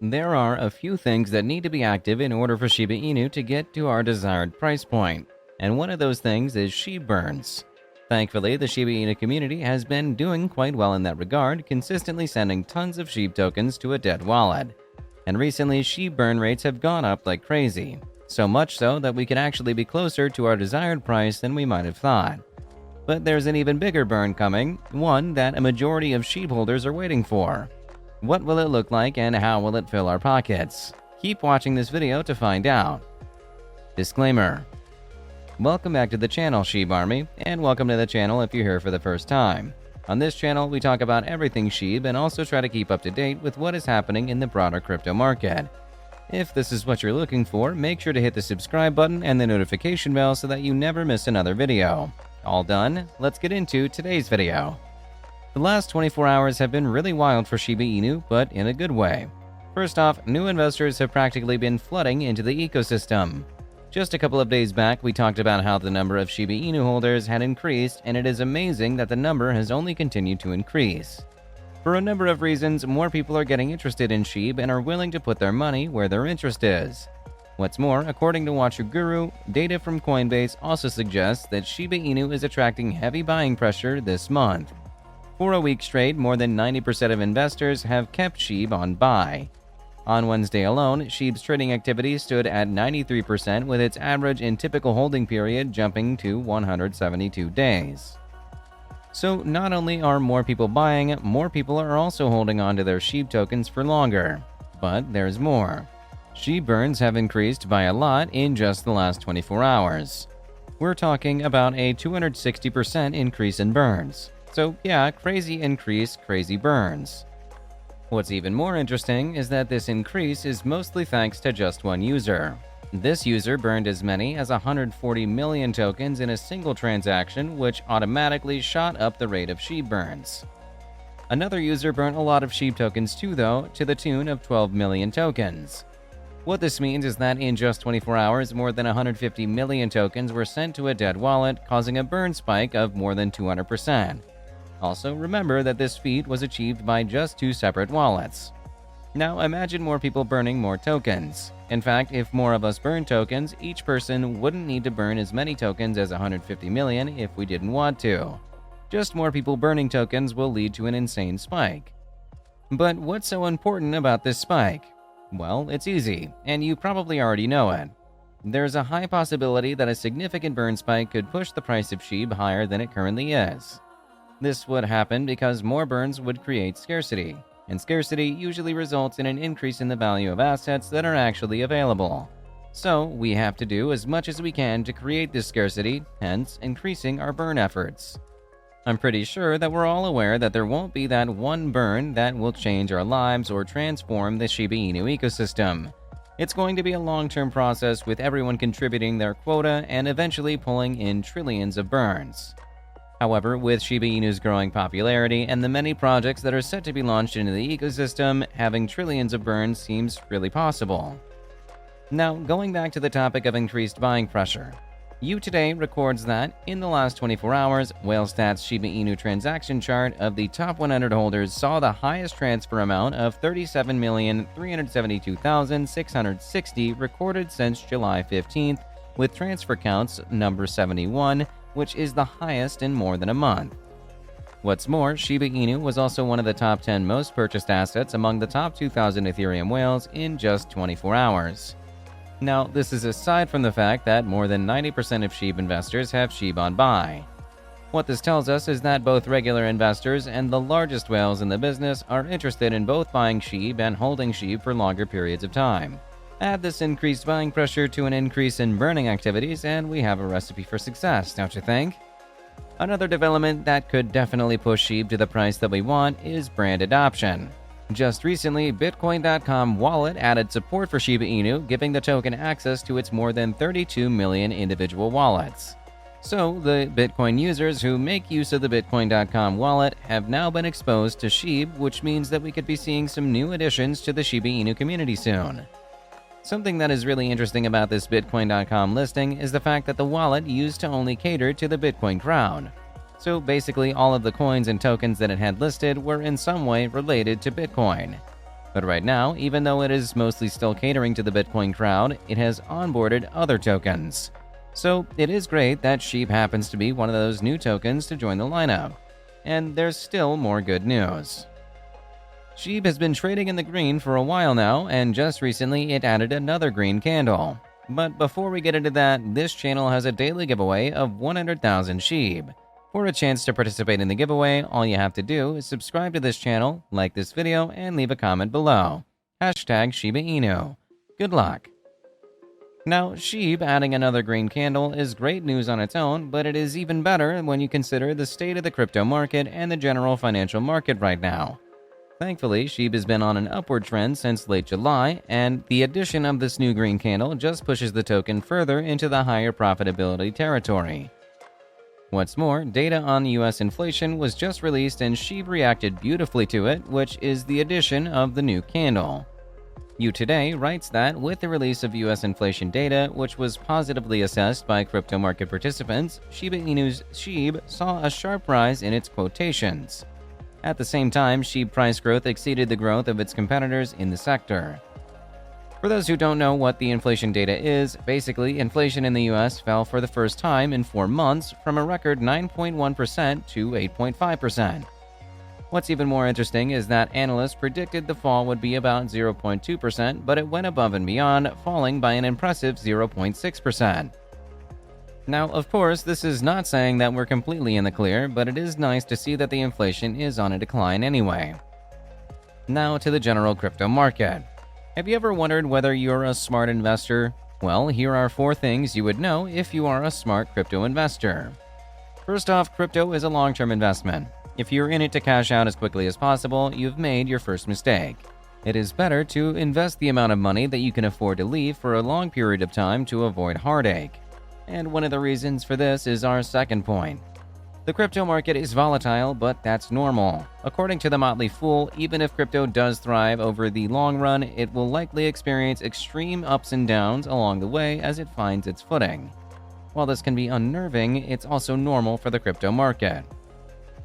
There are a few things that need to be active in order for Shiba Inu to get to our desired price point, and one of those things is SHIB burns. Thankfully, the Shiba Inu community has been doing quite well in that regard, consistently sending tons of SHIB tokens to a dead wallet. And recently, SHIB burn rates have gone up like crazy, so much so that we could actually be closer to our desired price than we might have thought. But there's an even bigger burn coming, one that a majority of SHIB holders are waiting for. What will it look like and how will it fill our pockets? Keep watching this video to find out. Disclaimer. Welcome back to the channel, SHIB Army, and welcome to the channel if you're here for the first time. On this channel, we talk about everything SHIB and also try to keep up to date with what is happening in the broader crypto market. If this is what you're looking for, make sure to hit the subscribe button and the notification bell so that you never miss another video. All done? Let's get into today's video. The last 24 hours have been really wild for Shiba Inu, but in a good way. First off, new investors have practically been flooding into the ecosystem. Just a couple of days back, we talked about how the number of Shiba Inu holders had increased, and it is amazing that the number has only continued to increase. For a number of reasons, more people are getting interested in SHIB and are willing to put their money where their interest is. What's more, according to Watcher Guru, data from Coinbase also suggests that Shiba Inu is attracting heavy buying pressure this month. For a week straight, more than 90% of investors have kept SHIB on buy. On Wednesday alone, SHIB's trading activity stood at 93%, with its average in typical holding period jumping to 172 days. So not only are more people buying, more people are also holding on to their SHIB tokens for longer. But there's more. SHIB burns have increased by a lot in just the last 24 hours. We're talking about a 260% increase in burns. So yeah, crazy increase, crazy burns. What's even more interesting is that this increase is mostly thanks to just one user. This user burned as many as 140 million tokens in a single transaction, which automatically shot up the rate of SHIB burns. Another user burnt a lot of SHIB tokens too though, to the tune of 12 million tokens. What this means is that in just 24 hours, more than 150 million tokens were sent to a dead wallet, causing a burn spike of more than 200%. Also, remember that this feat was achieved by just two separate wallets. Now, imagine more people burning more tokens. In fact, if more of us burn tokens, each person wouldn't need to burn as many tokens as 150 million if we didn't want to. Just more people burning tokens will lead to an insane spike. But what's so important about this spike? Well, it's easy, and you probably already know it. There's a high possibility that a significant burn spike could push the price of SHIB higher than it currently is. This would happen because more burns would create scarcity, and scarcity usually results in an increase in the value of assets that are actually available. So, we have to do as much as we can to create this scarcity, hence increasing our burn efforts. I'm pretty sure that we're all aware that there won't be that one burn that will change our lives or transform the Shiba Inu ecosystem. It's going to be a long-term process with everyone contributing their quota and eventually pulling in trillions of burns. However, with Shiba Inu's growing popularity and the many projects that are set to be launched into the ecosystem, having trillions of burns seems really possible. Now, going back to the topic of increased buying pressure. Today records that, in the last 24 hours, WhaleStat's Shiba Inu transaction chart of the top 100 holders saw the highest transfer amount of 37,372,660 recorded since July 15th, with transfer counts number 71, which is the highest in more than a month. What's more, Shiba Inu was also one of the top 10 most purchased assets among the top 2,000 Ethereum whales in just 24 hours. Now, this is aside from the fact that more than 90% of SHIB investors have SHIB on buy. What this tells us is that both regular investors and the largest whales in the business are interested in both buying SHIB and holding SHIB for longer periods of time. Add this increased buying pressure to an increase in burning activities, and we have a recipe for success, don't you think? Another development that could definitely push SHIB to the price that we want is brand adoption. Just recently, Bitcoin.com wallet added support for Shiba Inu, giving the token access to its more than 32 million individual wallets. So, the Bitcoin users who make use of the Bitcoin.com wallet have now been exposed to SHIB, which means that we could be seeing some new additions to the Shiba Inu community soon. Something that is really interesting about this Bitcoin.com listing is the fact that the wallet used to only cater to the Bitcoin crowd. So basically all of the coins and tokens that it had listed were in some way related to Bitcoin. But right now, even though it is mostly still catering to the Bitcoin crowd, it has onboarded other tokens. So it is great that SHIB happens to be one of those new tokens to join the lineup. And there's still more good news. SHIB has been trading in the green for a while now, and just recently it added another green candle. But before we get into that, this channel has a daily giveaway of 100,000 SHIB. For a chance to participate in the giveaway, all you have to do is subscribe to this channel, like this video, and leave a comment below. #ShibaInu. Good luck! Now, SHIB adding another green candle is great news on its own, but it is even better when you consider the state of the crypto market and the general financial market right now. Thankfully, SHIB has been on an upward trend since late July, and the addition of this new green candle just pushes the token further into the higher profitability territory. What's more, data on US inflation was just released and SHIB reacted beautifully to it, which is the addition of the new candle. You Today writes that with the release of US inflation data, which was positively assessed by crypto market participants, Shiba Inu's SHIB saw a sharp rise in its quotations. At the same time, SHIB price growth exceeded the growth of its competitors in the sector. For those who don't know what the inflation data is, basically, inflation in the US fell for the first time in 4 months from a record 9.1% to 8.5%. What's even more interesting is that analysts predicted the fall would be about 0.2%, but it went above and beyond, falling by an impressive 0.6%. Now, of course, this is not saying that we're completely in the clear, but it is nice to see that the inflation is on a decline anyway. Now to the general crypto market. Have you ever wondered whether you're a smart investor? Well, here are 4 things you would know if you are a smart crypto investor. First off, crypto is a long-term investment. If you're in it to cash out as quickly as possible, you've made your first mistake. It is better to invest the amount of money that you can afford to leave for a long period of time to avoid heartache. And one of the reasons for this is our second point. The crypto market is volatile, but that's normal. According to the Motley Fool, even if crypto does thrive over the long run, it will likely experience extreme ups and downs along the way as it finds its footing. While this can be unnerving, it's also normal for the crypto market.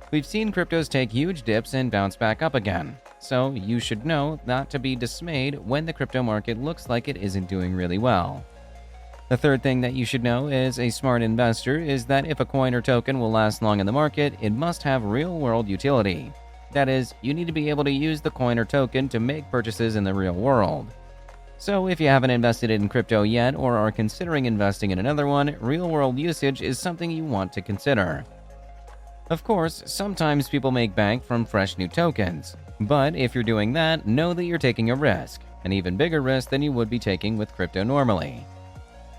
We've seen cryptos take huge dips and bounce back up again, so you should know not to be dismayed when the crypto market looks like it isn't doing really well. The third thing that you should know as a smart investor is that if a coin or token will last long in the market, it must have real-world utility. That is, you need to be able to use the coin or token to make purchases in the real world. So if you haven't invested in crypto yet or are considering investing in another one, real-world usage is something you want to consider. Of course, sometimes people make bank from fresh new tokens, but if you're doing that, know that you're taking a risk, an even bigger risk than you would be taking with crypto normally.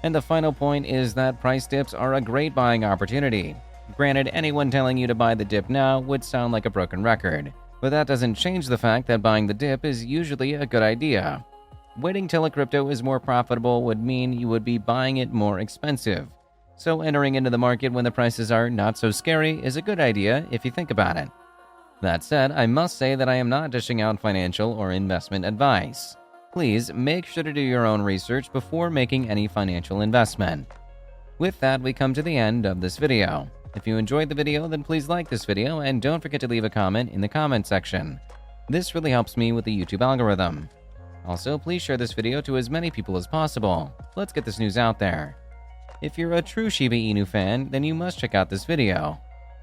And the final point is that price dips are a great buying opportunity. Granted, anyone telling you to buy the dip now would sound like a broken record, but that doesn't change the fact that buying the dip is usually a good idea. Waiting till a crypto is more profitable would mean you would be buying it more expensive. So entering into the market when the prices are not so scary is a good idea if you think about it. That said, I must say that I am not dishing out financial or investment advice. Please make sure to do your own research before making any financial investment. With that, we come to the end of this video. If you enjoyed the video, then please like this video and don't forget to leave a comment in the comment section. This really helps me with the YouTube algorithm. Also, please share this video to as many people as possible. Let's get this news out there. If you're a true Shiba Inu fan, then you must check out this video.